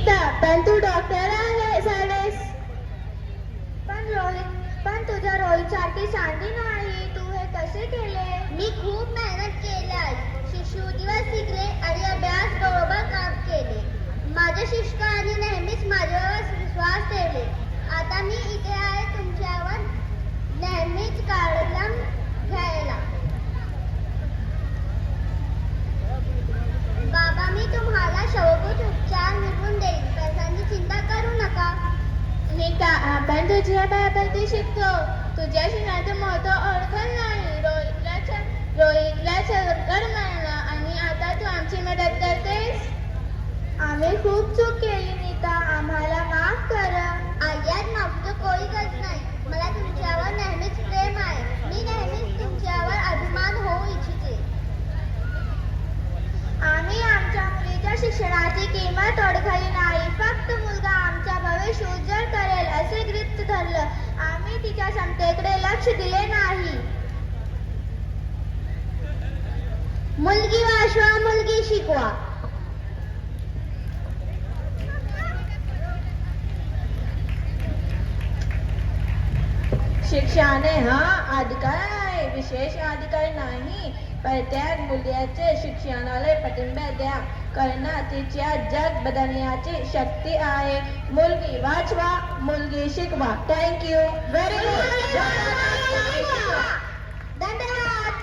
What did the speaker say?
नीता, पण तू डॉक्टर झालेस. पण तुझ्या रोहित सारखी चांदी नाही. तू हे कसे केले? मी खूप मेहनत केली. शिशुदिवस शिकले आणि अभ्यास बरोबर काम केले. माझ्या शिक्षकांनी नेहमीच माझ्यावर विश्वास ठेवले. आता मी इथे आहे तुमच्यावर नेहमीच काळजी घ्यायला. बाबा, मी तुम्हाला सर्वोत्तम उपचार मिळवून देईन. पैशांची चिंता करू नका. नीता, आपण तुझ्याबरोबर शिकतो. तुझ्याशी माझं मोठं ओळखल नाही. रोहितला सरकार मारला आणि आता तू आमची मदत करतेस. आम्ही खूप चूक केली नीता, आम्हाला माफ करा. यात माफीचं कोणी गरज नाही. मला तुमच्यावर नेहमीच प्रेम आहे. मी नेहमीच तुमच्यावर अभिमान होऊ इच्छिते. आम्ही आमच्या मुलीच्या शिक्षणाची किंमत ओळखली नाही. फक्त मुलगा आमच्या भविष्य उज्ज्वल करेल असे गृहीत धरलं. आम्ही तिच्या क्षमतेकडे लक्ष दिले नाही. मुलगी वाचवा, मुलगी शिकवा. शिक्षण हा अधिकार आहे, विशेष अधिकार नाही. प्रत्येक मुलीचे शिक्षणाला पाठिंबा द्या. करणं तिच्या जग बदलण्याची शक्ती आहे. मुलगी वाचवा, मुलगी शिकवा. Thank you very much.